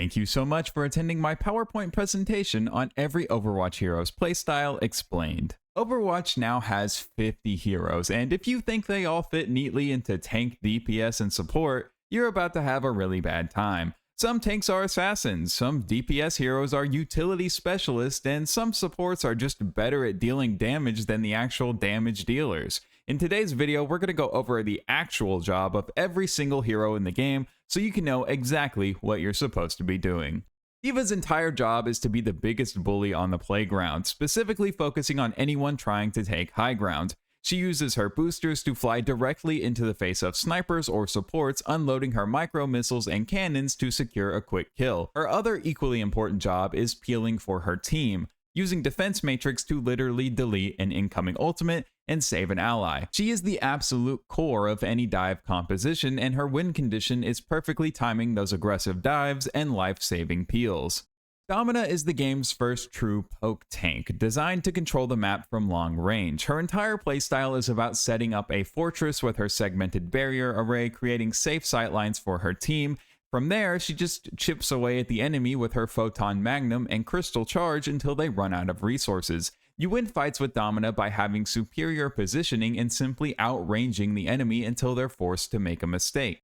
Thank you so much for attending my PowerPoint presentation on every Overwatch hero's playstyle explained. Overwatch now has 50 heroes, and if you think they all fit neatly into tank, DPS, and support, you're about to have a really bad time. Some tanks are assassins, some DPS heroes are utility specialists, and some supports are just better at dealing damage than the actual damage dealers. In today's video, we're going to go over the actual job of every single hero in the game so you can know exactly what you're supposed to be doing. D.Va's entire job is to be the biggest bully on the playground, specifically focusing on anyone trying to take high ground. She uses her boosters to fly directly into the face of snipers or supports, unloading her micro missiles and cannons to secure a quick kill. Her other equally important job is peeling for her team, using defense matrix to literally delete an incoming ultimate and save an ally. She is the absolute core of any dive composition, and her win condition is perfectly timing those aggressive dives and life-saving peels. Domina is the game's first true poke tank, designed to control the map from long range. Her entire playstyle is about setting up a fortress with her segmented barrier array, creating safe sightlines for her team. From there, she just chips away at the enemy with her Photon Magnum and Crystal Charge until they run out of resources. You win fights with Domina by having superior positioning and simply outranging the enemy until they're forced to make a mistake.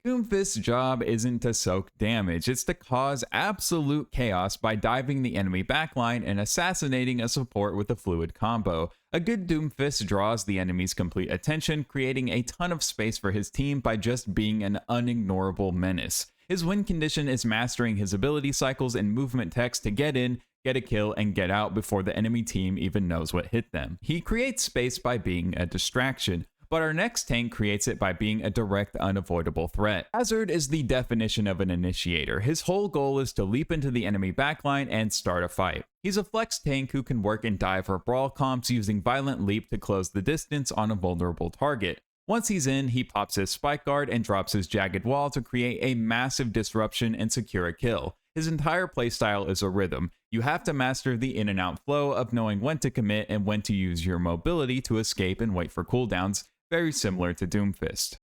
Doomfist's job isn't to soak damage, it's to cause absolute chaos by diving the enemy backline and assassinating a support with a fluid combo. A good Doomfist draws the enemy's complete attention, creating a ton of space for his team by just being an unignorable menace. His win condition is mastering his ability cycles and movement text to get in, get a kill, and get out before the enemy team even knows what hit them. He creates space by being a distraction, but our next tank creates it by being a direct, unavoidable threat. Hazard is the definition of an initiator. His whole goal is to leap into the enemy backline and start a fight. He's a flex tank who can work in dive or brawl comps using violent leap to close the distance on a vulnerable target. Once he's in, he pops his spike guard and drops his jagged wall to create a massive disruption and secure a kill. His entire playstyle is a rhythm. You have to master the in and out flow of knowing when to commit and when to use your mobility to escape and wait for cooldowns, very similar to Doomfist.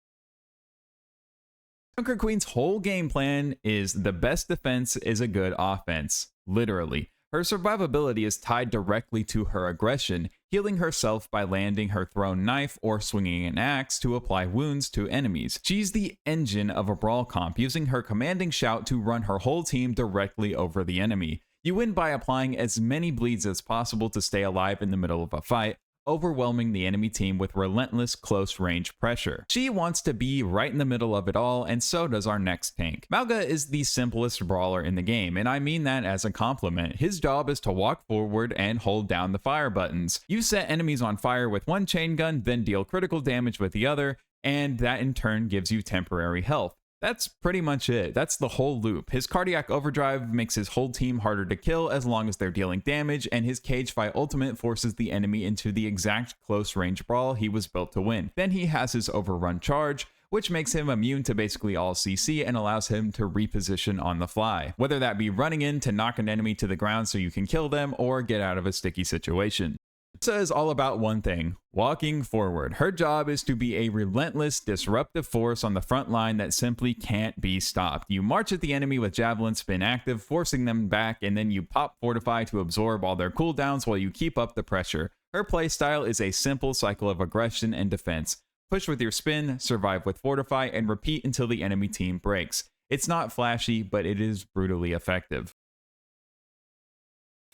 Junker Queen's whole game plan is the best defense is a good offense, literally. Her survivability is tied directly to her aggression, healing herself by landing her thrown knife or swinging an axe to apply wounds to enemies. She's the engine of a brawl comp, using her commanding shout to run her whole team directly over the enemy. You win by applying as many bleeds as possible to stay alive in the middle of a fight, overwhelming the enemy team with relentless close-range pressure. She wants to be right in the middle of it all, and so does our next tank. Mauga is the simplest brawler in the game, and I mean that as a compliment. His job is to walk forward and hold down the fire buttons. You set enemies on fire with one chain gun, then deal critical damage with the other, and that in turn gives you temporary health. That's pretty much it. That's the whole loop. His cardiac overdrive makes his whole team harder to kill as long as they're dealing damage, and his cage fight ultimate forces the enemy into the exact close range brawl he was built to win. Then he has his overrun charge, which makes him immune to basically all CC and allows him to reposition on the fly, whether that be running in to knock an enemy to the ground so you can kill them or get out of a sticky situation. Ursa is all about one thing: walking forward. Her job is to be a relentless, disruptive force on the front line that simply can't be stopped. You march at the enemy with Javelin Spin active, forcing them back, and then you pop Fortify to absorb all their cooldowns while you keep up the pressure. Her playstyle is a simple cycle of aggression and defense. Push with your spin, survive with Fortify, and repeat until the enemy team breaks. It's not flashy, but it is brutally effective.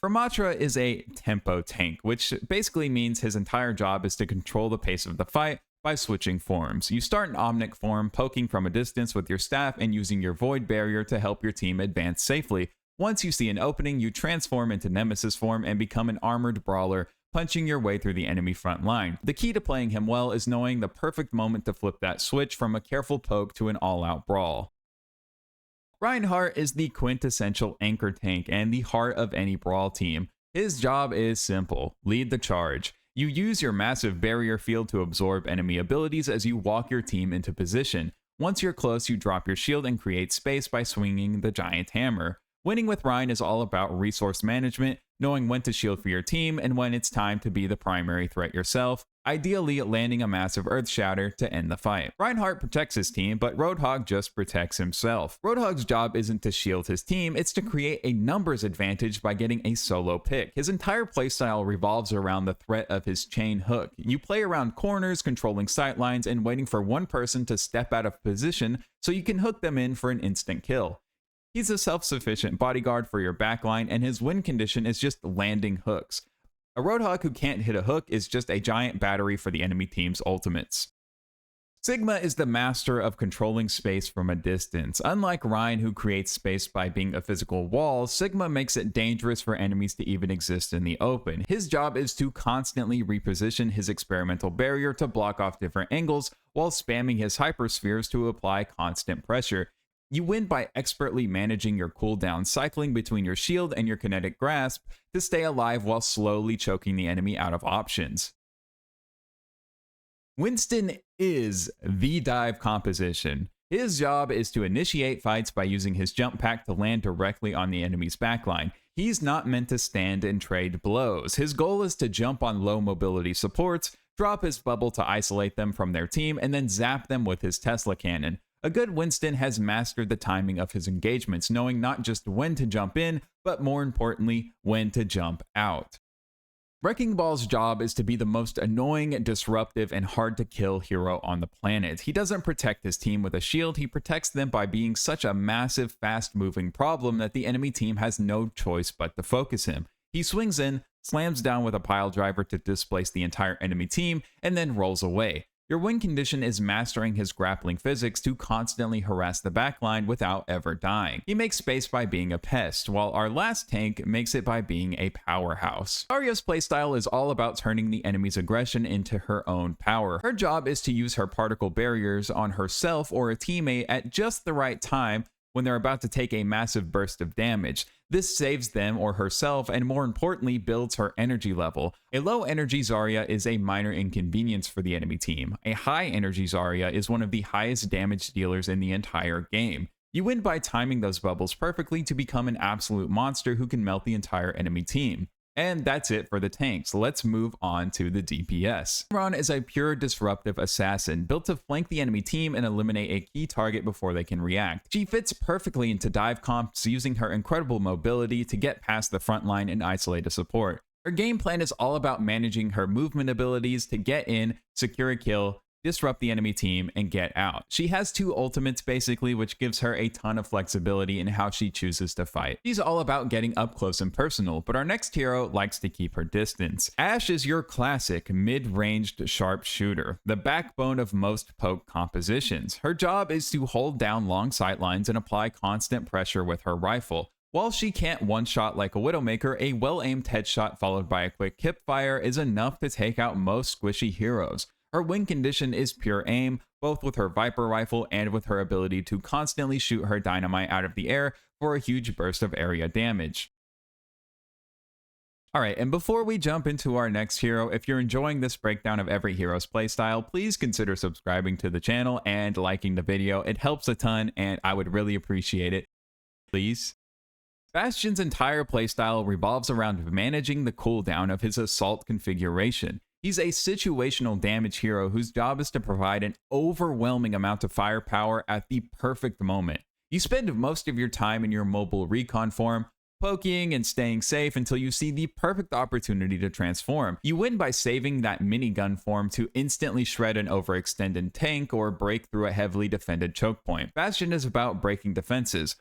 Ramattra is a tempo tank, which basically means his entire job is to control the pace of the fight by switching forms. You start in Omnic form, poking from a distance with your staff and using your Void Barrier to help your team advance safely. Once you see an opening, you transform into Nemesis form and become an armored brawler, punching your way through the enemy front line. The key to playing him well is knowing the perfect moment to flip that switch from a careful poke to an all-out brawl. Reinhardt is the quintessential anchor tank and the heart of any brawl team. His job is simple: lead the charge. You use your massive barrier field to absorb enemy abilities as you walk your team into position. Once you're close, you drop your shield and create space by swinging the giant hammer. Winning with Rein is all about resource management, knowing when to shield for your team and when it's time to be the primary threat yourself. ideally landing a massive Earth Shatter to end the fight. Reinhardt protects his team, but Roadhog just protects himself. Roadhog's job isn't to shield his team, it's to create a numbers advantage by getting a solo pick. His entire playstyle revolves around the threat of his chain hook. You play around corners, controlling sightlines, and waiting for one person to step out of position so you can hook them in for an instant kill. He's a self-sufficient bodyguard for your backline, and his win condition is just landing hooks. A Roadhog who can't hit a hook is just a giant battery for the enemy team's ultimates. Sigma is the master of controlling space from a distance. Unlike Rein, who creates space by being a physical wall, Sigma makes it dangerous for enemies to even exist in the open. His job is to constantly reposition his experimental barrier to block off different angles while spamming his hyperspheres to apply constant pressure. You win by expertly managing your cooldown, cycling between your shield and your kinetic grasp to stay alive while slowly choking the enemy out of options. Winston is the dive composition. His job is to initiate fights by using his jump pack to land directly on the enemy's backline. He's not meant to stand and trade blows. His goal is to jump on low mobility supports, drop his bubble to isolate them from their team, and then zap them with his Tesla cannon. A good Winston has mastered the timing of his engagements, knowing not just when to jump in, but more importantly, when to jump out. Wrecking Ball's job is to be the most annoying, disruptive, and hard to kill hero on the planet. He doesn't protect his team with a shield, he protects them by being such a massive, fast-moving problem that the enemy team has no choice but to focus him. He swings in, slams down with a pile driver to displace the entire enemy team, and then rolls away. Your win condition is mastering his grappling physics to constantly harass the backline without ever dying. He makes space by being a pest, while our last tank makes it by being a powerhouse. Zarya's playstyle is all about turning the enemy's aggression into her own power. Her job is to use her particle barriers on herself or a teammate at just the right time when they're about to take a massive burst of damage. This saves them or herself, and more importantly, builds her energy level. A low energy Zarya is a minor inconvenience for the enemy team. A high energy Zarya is one of the highest damage dealers in the entire game. You win by timing those bubbles perfectly to become an absolute monster who can melt the entire enemy team. And that's it for the tanks. Let's move on to the DPS. Ron is a pure disruptive assassin, built to flank the enemy team and eliminate a key target before they can react. She fits perfectly into dive comps, using her incredible mobility to get past the front line and isolate a support. Her game plan is all about managing her movement abilities to get in, secure a kill, disrupt the enemy team, and get out. She has two ultimates basically, which gives her a ton of flexibility in how she chooses to fight. She's all about getting up close and personal, but our next hero likes to keep her distance. Ashe is your classic mid-ranged sharpshooter, the backbone of most poke compositions. Her job is to hold down long sightlines and apply constant pressure with her rifle. While she can't one-shot like a Widowmaker, a well-aimed headshot followed by a quick hip fire is enough to take out most squishy heroes. Her win condition is pure aim, both with her Viper rifle and with her ability to constantly shoot her dynamite out of the air for a huge burst of area damage. Alright, and before we jump into our next hero, if you're enjoying this breakdown of every hero's playstyle, please consider subscribing to the channel and liking the video. It helps a ton and I would really appreciate it. Please. Bastion's entire playstyle revolves around managing the cooldown of his assault configuration. He's a situational damage hero whose job is to provide an overwhelming amount of firepower at the perfect moment. You spend most of your time in your mobile recon form, poking and staying safe until you see the perfect opportunity to transform. You win by saving that minigun form to instantly shred an overextended tank or break through a heavily defended choke point. Bastion is about breaking defenses.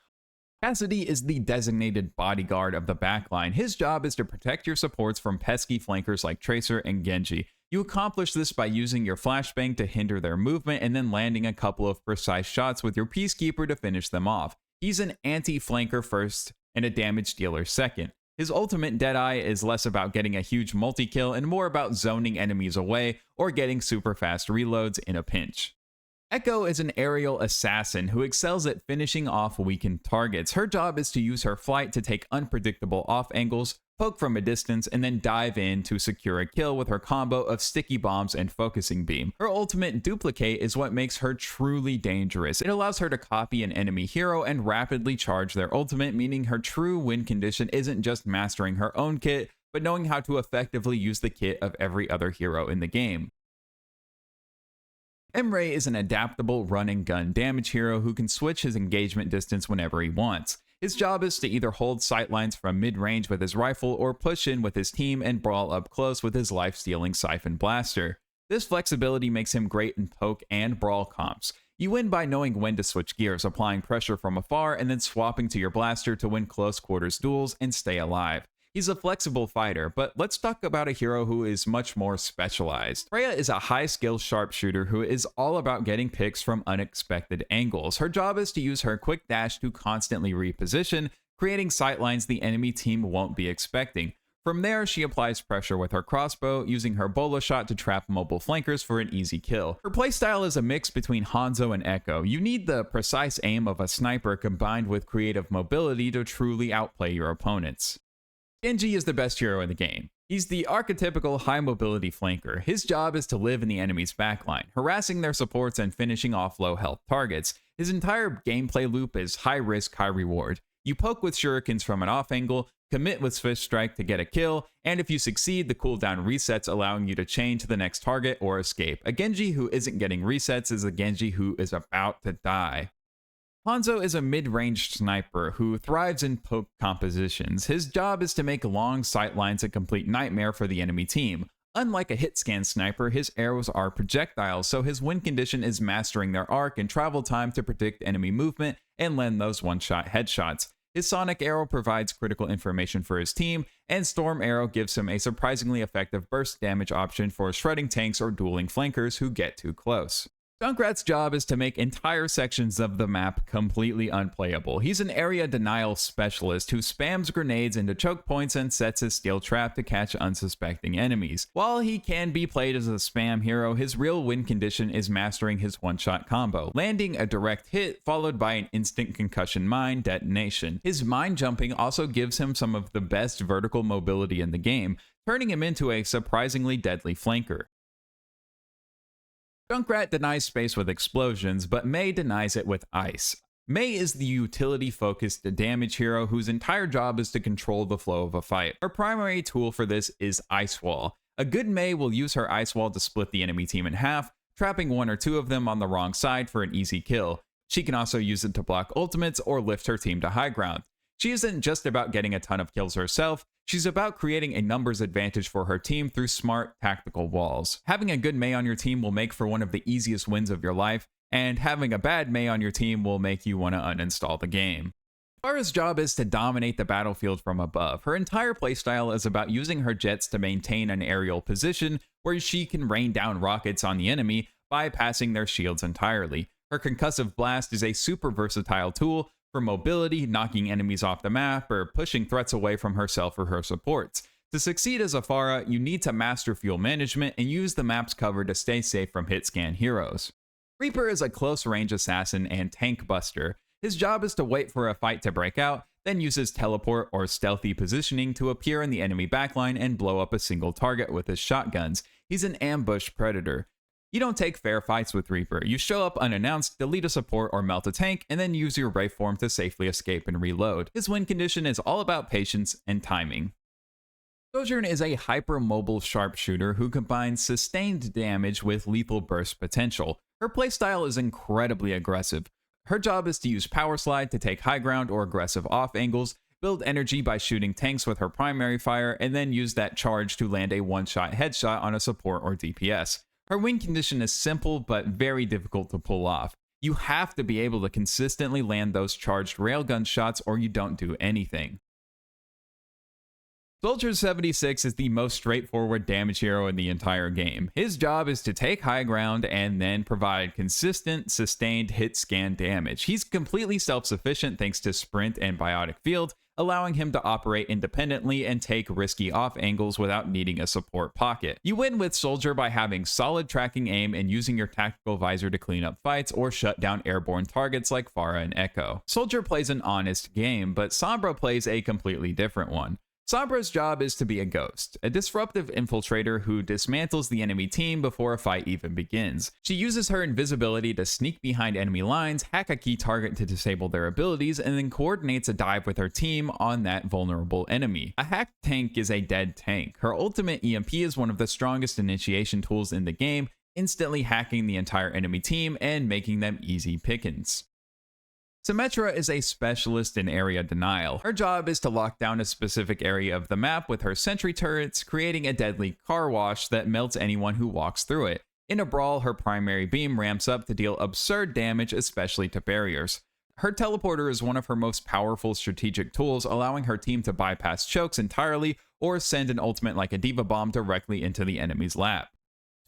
Cassidy is the designated bodyguard of the backline. His job is to protect your supports from pesky flankers like Tracer and Genji. You accomplish this by using your flashbang to hinder their movement and then landing a couple of precise shots with your Peacekeeper to finish them off. He's an anti-flanker first and a damage dealer second. His ultimate Deadeye is less about getting a huge multi-kill and more about zoning enemies away or getting super fast reloads in a pinch. Echo is an aerial assassin who excels at finishing off weakened targets. Her job is to use her flight to take unpredictable off angles, poke from a distance, and then dive in to secure a kill with her combo of sticky bombs and focusing beam. Her ultimate Duplicate is what makes her truly dangerous. It allows her to copy an enemy hero and rapidly charge their ultimate, meaning her true win condition isn't just mastering her own kit, but knowing how to effectively use the kit of every other hero in the game. Emre is an adaptable run-and-gun damage hero who can switch his engagement distance whenever he wants. His job is to either hold sightlines from mid-range with his rifle or push in with his team and brawl up close with his life-stealing Siphon Blaster. This flexibility makes him great in poke and brawl comps. You win by knowing when to switch gears, applying pressure from afar and then swapping to your blaster to win close quarters duels and stay alive. He's a flexible fighter, but let's talk about a hero who is much more specialized. Freja is a high-skill sharpshooter who is all about getting picks from unexpected angles. Her job is to use her quick dash to constantly reposition, creating sightlines the enemy team won't be expecting. From there, she applies pressure with her crossbow, using her bolo shot to trap mobile flankers for an easy kill. Her playstyle is a mix between Hanzo and Echo. You need the precise aim of a sniper combined with creative mobility to truly outplay your opponents. Genji is the best hero in the game. He's the archetypical high mobility flanker. His job is to live in the enemy's backline, harassing their supports and finishing off low health targets. His entire gameplay loop is high risk, high reward. You poke with shurikens from an off angle, commit with Swift Strike to get a kill, and if you succeed, the cooldown resets, allowing you to chain to the next target or escape. A Genji who isn't getting resets is a Genji who is about to die. Hanzo is a mid-range sniper who thrives in poke compositions. His job is to make long sightlines a complete nightmare for the enemy team. Unlike a hit-scan sniper, his arrows are projectiles, so his win condition is mastering their arc and travel time to predict enemy movement and land those one-shot headshots. His Sonic Arrow provides critical information for his team, and Storm Arrow gives him a surprisingly effective burst damage option for shredding tanks or dueling flankers who get too close. Junkrat's job is to make entire sections of the map completely unplayable. He's an area denial specialist who spams grenades into choke points and sets his steel trap to catch unsuspecting enemies. While he can be played as a spam hero, his real win condition is mastering his one-shot combo, landing a direct hit followed by an instant concussion mine detonation. His mine jumping also gives him some of the best vertical mobility in the game, turning him into a surprisingly deadly flanker. Junkrat denies space with explosions, but Mei denies it with ice. Mei is the utility-focused damage hero whose entire job is to control the flow of a fight. Her primary tool for this is Ice Wall. A good Mei will use her Ice Wall to split the enemy team in half, trapping one or two of them on the wrong side for an easy kill. She can also use it to block ultimates or lift her team to high ground. She isn't just about getting a ton of kills herself, she's about creating a numbers advantage for her team through smart, tactical walls. Having a good Mei on your team will make for one of the easiest wins of your life, and having a bad Mei on your team will make you want to uninstall the game. Pharah's job is to dominate the battlefield from above. Her entire playstyle is about using her jets to maintain an aerial position where she can rain down rockets on the enemy, bypassing their shields entirely. Her concussive blast is a super versatile tool for mobility, knocking enemies off the map, or pushing threats away from herself or her supports. To succeed as a Pharah, you need to master fuel management and use the map's cover to stay safe from hit-scan heroes. Reaper is a close-range assassin and tank buster. His job is to wait for a fight to break out, then uses teleport or stealthy positioning to appear in the enemy backline and blow up a single target with his shotguns. He's an ambush predator. You don't take fair fights with Reaper. You show up unannounced, delete a support or melt a tank, and then use your Wraith form to safely escape and reload. His win condition is all about patience and timing. Sojourn is a hyper-mobile sharpshooter who combines sustained damage with lethal burst potential. Her playstyle is incredibly aggressive. Her job is to use Power Slide to take high ground or aggressive off angles, build energy by shooting tanks with her primary fire, and then use that charge to land a one-shot headshot on a support or DPS. Her win condition is simple but very difficult to pull off. You have to be able to consistently land those charged railgun shots or you don't do anything. Soldier 76 is the most straightforward damage hero in the entire game. His job is to take high ground and then provide consistent, sustained hit-scan damage. He's completely self-sufficient thanks to Sprint and Biotic Field, allowing him to operate independently and take risky off angles without needing a support pocket. You win with Soldier by having solid tracking aim and using your tactical visor to clean up fights or shut down airborne targets like Pharah and Echo. Soldier plays an honest game, but Sombra plays a completely different one. Sombra's job is to be a ghost, a disruptive infiltrator who dismantles the enemy team before a fight even begins. She uses her invisibility to sneak behind enemy lines, hack a key target to disable their abilities, and then coordinates a dive with her team on that vulnerable enemy. A hacked tank is a dead tank. Her ultimate EMP is one of the strongest initiation tools in the game, instantly hacking the entire enemy team and making them easy pickings. Symmetra is a specialist in area denial. Her job is to lock down a specific area of the map with her sentry turrets, creating a deadly car wash that melts anyone who walks through it. In a brawl, her primary beam ramps up to deal absurd damage, especially to barriers. Her teleporter is one of her most powerful strategic tools, allowing her team to bypass chokes entirely or send an ultimate like a D.Va bomb directly into the enemy's lap.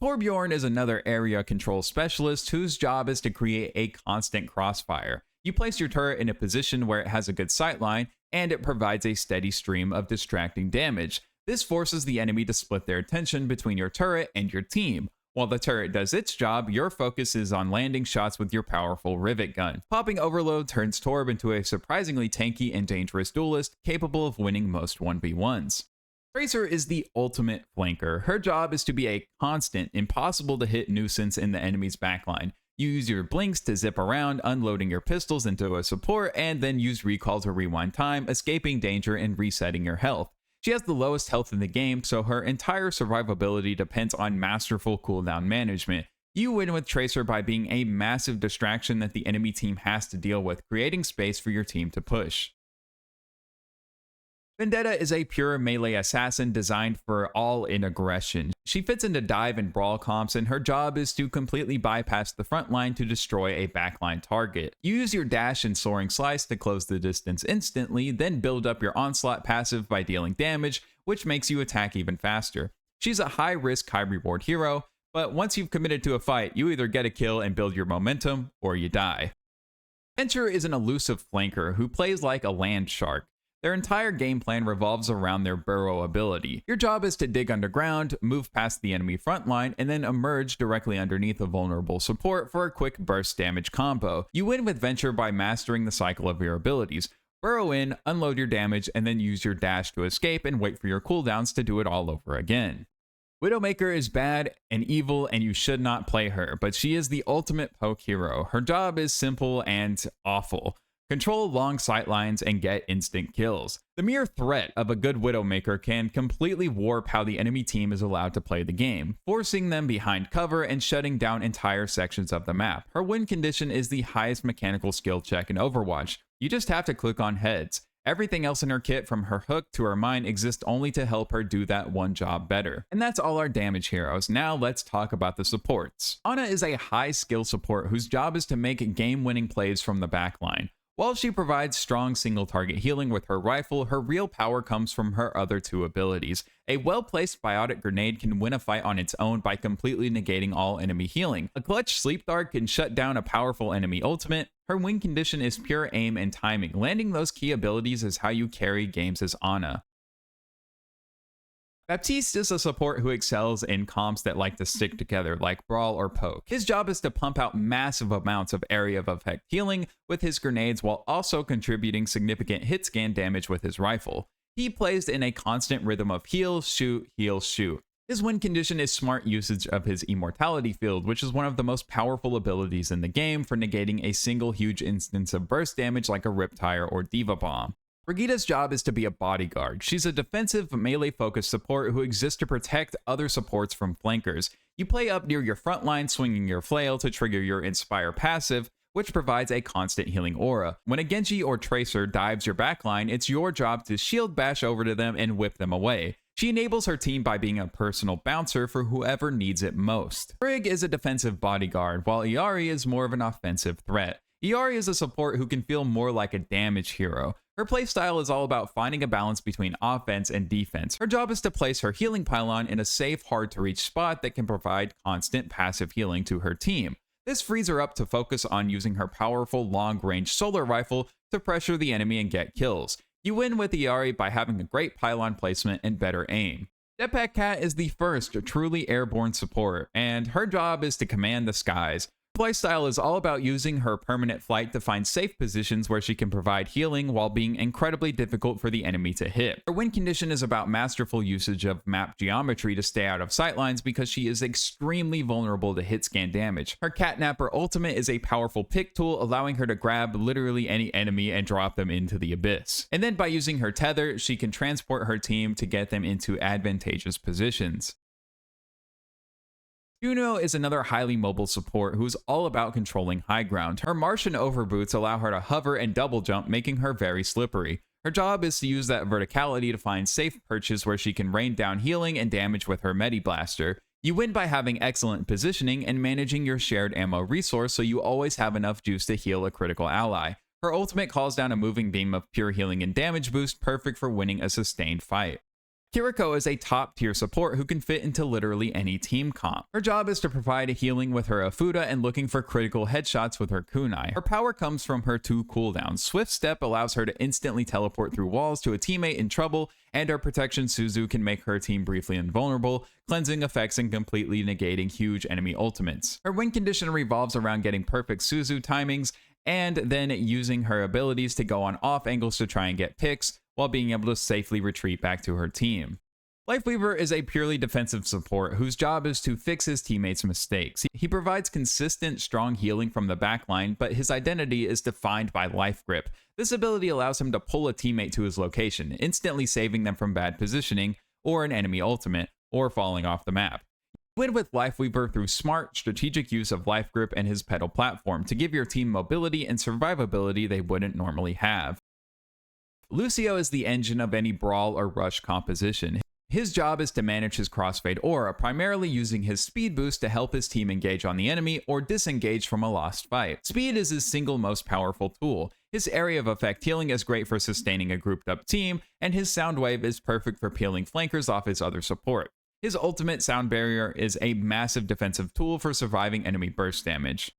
Torbjorn is another area control specialist whose job is to create a constant crossfire. You place your turret in a position where it has a good sightline, and it provides a steady stream of distracting damage. This forces the enemy to split their attention between your turret and your team. While the turret does its job, your focus is on landing shots with your powerful rivet gun. Popping overload turns Torb into a surprisingly tanky and dangerous duelist, capable of winning most 1v1s. Tracer is the ultimate flanker. Her job is to be a constant, impossible to hit nuisance in the enemy's backline. You use your blinks to zip around, unloading your pistols into a support, and then use recall to rewind time, escaping danger and resetting your health. She has the lowest health in the game, so her entire survivability depends on masterful cooldown management. You win with Tracer by being a massive distraction that the enemy team has to deal with, creating space for your team to push. Vendetta is a pure melee assassin designed for all-in aggression. She fits into dive and brawl comps, and her job is to completely bypass the front line to destroy a backline target. You use your dash and soaring slice to close the distance instantly, then build up your onslaught passive by dealing damage, which makes you attack even faster. She's a high-risk, high-reward hero, but once you've committed to a fight, you either get a kill and build your momentum, or you die. Venture is an elusive flanker who plays like a land shark. Their entire game plan revolves around their burrow ability. Your job is to dig underground, move past the enemy front line, and then emerge directly underneath a vulnerable support for a quick burst damage combo. You win with Venture by mastering the cycle of your abilities. Burrow in, unload your damage, and then use your dash to escape and wait for your cooldowns to do it all over again. Widowmaker is bad and evil, and you should not play her, but she is the ultimate poke hero. Her job is simple and awful. Control long sightlines and get instant kills. The mere threat of a good Widowmaker can completely warp how the enemy team is allowed to play the game, forcing them behind cover and shutting down entire sections of the map. Her win condition is the highest mechanical skill check in Overwatch. You just have to click on heads. Everything else in her kit, from her hook to her mine, exists only to help her do that one job better. And that's all our damage heroes. Now let's talk about the supports. Ana is a high skill support whose job is to make game-winning plays from the backline. While she provides strong single-target healing with her rifle, her real power comes from her other two abilities. A well-placed biotic grenade can win a fight on its own by completely negating all enemy healing. A clutch sleep dart can shut down a powerful enemy ultimate. Her win condition is pure aim and timing. Landing those key abilities is how you carry games as Ana. Baptiste is a support who excels in comps that like to stick together, like Brawl or Poke. His job is to pump out massive amounts of area of effect healing with his grenades while also contributing significant hit scan damage with his rifle. He plays in a constant rhythm of heal, shoot, heal, shoot. His win condition is smart usage of his immortality field, which is one of the most powerful abilities in the game for negating a single huge instance of burst damage like a Riptire or D.Va bomb. Brigida's job is to be a bodyguard. She's a defensive, melee-focused support who exists to protect other supports from flankers. You play up near your front line, swinging your flail to trigger your Inspire passive, which provides a constant healing aura. When a Genji or Tracer dives your backline, it's your job to shield bash over to them and whip them away. She enables her team by being a personal bouncer for whoever needs it most. Brig is a defensive bodyguard, while Yari is more of an offensive threat. Yari is a support who can feel more like a damage hero. Her playstyle is all about finding a balance between offense and defense. Her job is to place her healing pylon in a safe, hard-to-reach spot that can provide constant passive healing to her team. This frees her up to focus on using her powerful long-range solar rifle to pressure the enemy and get kills. You win with Yari by having a great pylon placement and better aim. Jetpack Cat is the first truly airborne support, and her job is to command the skies. Playstyle is all about using her permanent flight to find safe positions where she can provide healing while being incredibly difficult for the enemy to hit. Her win condition is about masterful usage of map geometry to stay out of sightlines because she is extremely vulnerable to hit scan damage. Her Catnapper ultimate is a powerful pick tool, allowing her to grab literally any enemy and drop them into the abyss. And then by using her tether, she can transport her team to get them into advantageous positions. Juno is another highly mobile support who's all about controlling high ground. Her Martian overboots allow her to hover and double jump, making her very slippery. Her job is to use that verticality to find safe perches where she can rain down healing and damage with her Medi Blaster. You win by having excellent positioning and managing your shared ammo resource so you always have enough juice to heal a critical ally. Her ultimate calls down a moving beam of pure healing and damage boost, perfect for winning a sustained fight. Kiriko is a top-tier support who can fit into literally any team comp. Her job is to provide healing with her Afuda and looking for critical headshots with her kunai. Her power comes from her 2 cooldowns. Swift Step allows her to instantly teleport through walls to a teammate in trouble, and her Protection Suzu can make her team briefly invulnerable, cleansing effects and completely negating huge enemy ultimates. Her win condition revolves around getting perfect Suzu timings, and then using her abilities to go on off angles to try and get picks, while being able to safely retreat back to her team. Lifeweaver is a purely defensive support whose job is to fix his teammates' mistakes. He provides consistent, strong healing from the backline, but his identity is defined by Life Grip. This ability allows him to pull a teammate to his location, instantly saving them from bad positioning, or an enemy ultimate, or falling off the map. You win with Lifeweaver through smart, strategic use of Life Grip and his pedal platform to give your team mobility and survivability they wouldn't normally have. Lucio is the engine of any brawl or rush composition. His job is to manage his crossfade aura, primarily using his speed boost to help his team engage on the enemy or disengage from a lost fight. Speed is his single most powerful tool. His area of effect healing is great for sustaining a grouped up team, and his sound wave is perfect for peeling flankers off his other support. His ultimate sound barrier is a massive defensive tool for surviving enemy burst damage.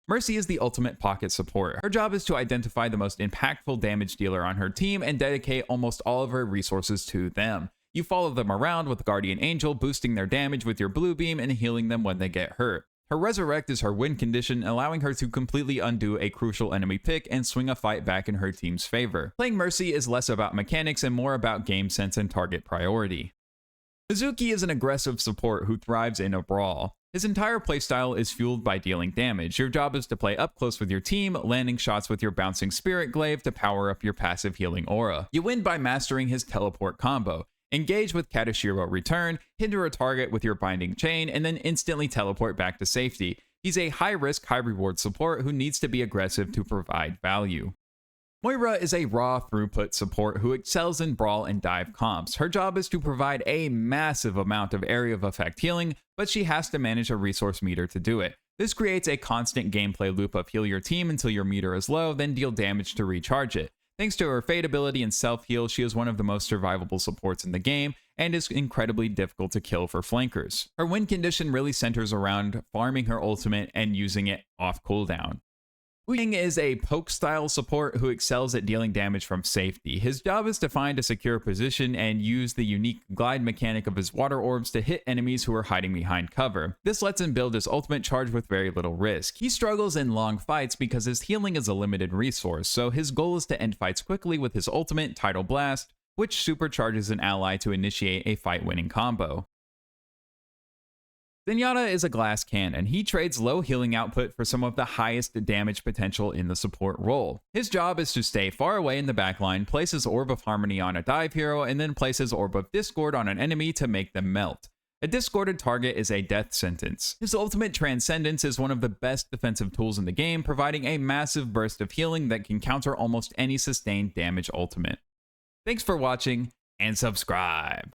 Mercy is the ultimate pocket support. Her job is to identify the most impactful damage dealer on her team and dedicate almost all of her resources to them. You follow them around with Guardian Angel, boosting their damage with your blue beam and healing them when they get hurt. Her Resurrect is her win condition, allowing her to completely undo a crucial enemy pick and swing a fight back in her team's favor. Playing Mercy is less about mechanics and more about game sense and target priority. Mizuki is an aggressive support who thrives in a brawl. His entire playstyle is fueled by dealing damage. Your job is to play up close with your team, landing shots with your bouncing Spirit Glaive to power up your passive healing aura. You win by mastering his teleport combo. Engage with Katashiro Return, hinder a target with your Binding Chain, and then instantly teleport back to safety. He's a high-risk, high-reward support who needs to be aggressive to provide value. Moira is a raw throughput support who excels in brawl and dive comps. Her job is to provide a massive amount of area of effect healing, but she has to manage a resource meter to do it. This creates a constant gameplay loop of heal your team until your meter is low, then deal damage to recharge it. Thanks to her fade ability and self-heal, she is one of the most survivable supports in the game, and is incredibly difficult to kill for flankers. Her win condition really centers around farming her ultimate and using it off cooldown. Wu-Yang is a poke-style support who excels at dealing damage from safety. His job is to find a secure position and use the unique glide mechanic of his water orbs to hit enemies who are hiding behind cover. This lets him build his ultimate charge with very little risk. He struggles in long fights because his healing is a limited resource, so his goal is to end fights quickly with his ultimate, Tidal Blast, which supercharges an ally to initiate a fight-winning combo. Zenyatta is a glass cannon. He trades low healing output for some of the highest damage potential in the support role. His job is to stay far away in the backline, place his Orb of Harmony on a dive hero, and then place his Orb of Discord on an enemy to make them melt. A discorded target is a death sentence. His ultimate Transcendence is one of the best defensive tools in the game, providing a massive burst of healing that can counter almost any sustained damage ultimate. Thanks for watching, and subscribe!